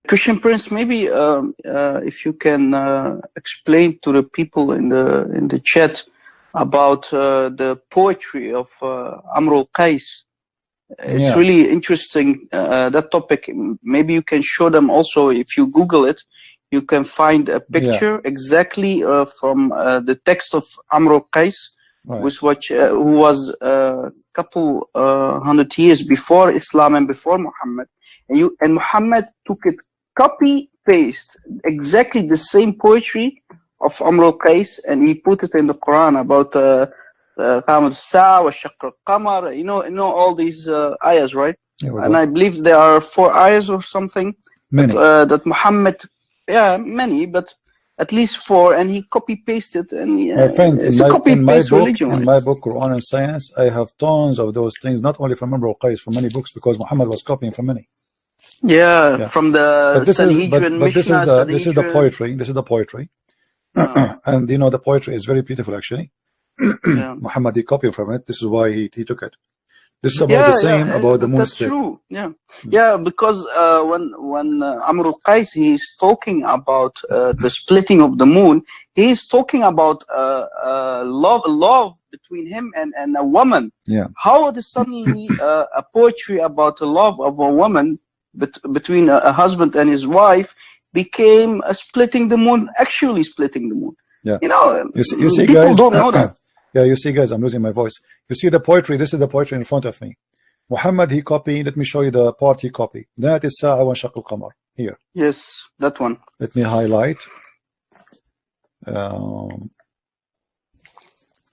Christian Prince, maybe if you can explain to the people in the chat about the poetry of Amr al-Qais. It's really interesting, that topic. Maybe you can show them also, if you Google it, you can find a picture exactly from the text of Amr al-Qais, who was a couple hundred years before Islam and before Muhammad. And Muhammad took it, copy paste exactly the same poetry of Amr al-Qais, and he put it in the Quran about Qamar al-Sa'a wa Shaqq al-Qamar, you know all these ayahs, right? And I believe there are 4 ayahs or something that Muhammad, many, but at least 4, and he copy pasted, and my friend, it's a copy paste religion. In my book Qur'an and Science, I have tons of those things, not only from Amr al-Qais, from many books, because Muhammad was copying from many. From the Sanhedrin, Mishnah. This is the poetry. This is the poetry. And you know, the poetry is very beautiful, actually. Muhammad, he copied from it. This is why he took it. This is about the same about the moon. That's true. Because when Amr al-Qais, he's talking about the splitting of the moon, he's talking about love between him and a woman. How is suddenly a poetry about the love of a woman between a husband and his wife became splitting the moon, actually splitting the moon? You know, you see people guys, don't know that. you see guys, I'm losing my voice. You see the poetry, this is the poetry in front of me. Muhammad, he copied, let me show you the part he copied. That is Sa'a wa Shaqq al-Qamar. Here. Yes, that one. Let me highlight.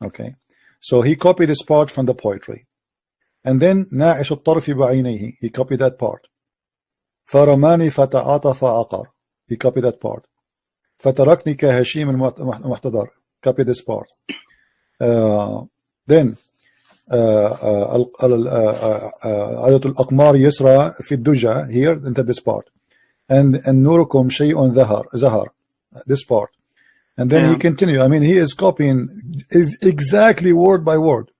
Okay. So he copied this part from the poetry. And then ناعش الطرف بعينيه, he copied that part. فرماني فتعاطف عقر, he copied that part. فتركني كهشيم المحتضر, copy this part. Then عدد الأقمار يسرى في الدجى, here into this part. And نوركم شيء زهر, this part. And then he continue. I mean, he is copying is exactly word by word.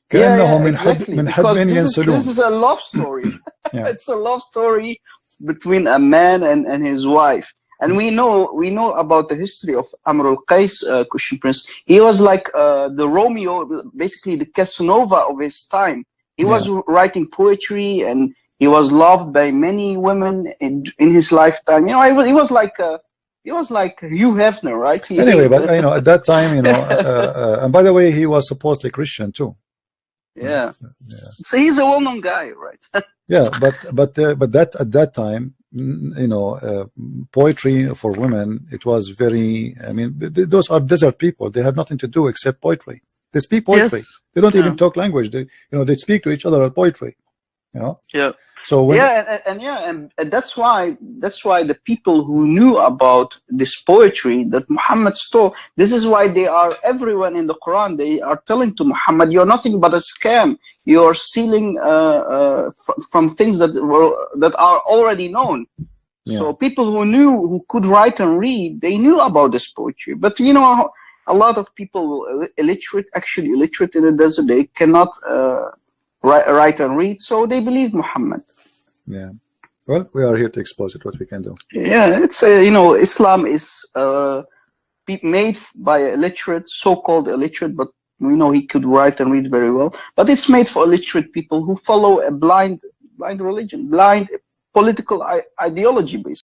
Exactly. Because this is a love story. It's a love story between a man and his wife. And we know about the history of Amr al-Qais, Christian Prince. He was like the Romeo, basically the Casanova of his time. He was writing poetry, and he was loved by many women in his lifetime. You know, he was like Hugh Hefner, right? Anyway, but you know, at that time, you know, and by the way, he was supposedly Christian too. So he's a well-known guy, right? but that at that time, you know, poetry for women, it was very. I mean, those are desert people. They have nothing to do except poetry. They speak poetry. They don't even talk language. They, you know, they speak to each other at poetry. You know. So when and that's why the people who knew about this poetry that Muhammad stole, this is why they are everyone in the Quran. They are telling to Muhammad, "You're nothing but a scam. You are stealing from things that are already known." So people who could write and read, they knew about this poetry. But you know, a lot of people illiterate in the desert, they cannot write and read, so they believe Muhammad. Well, we are here to expose it, what we can do. It's you know, Islam is made by illiterate, so-called illiterate, but we know he could write and read very well. But it's made for illiterate people who follow a blind religion, blind political ideology, basically.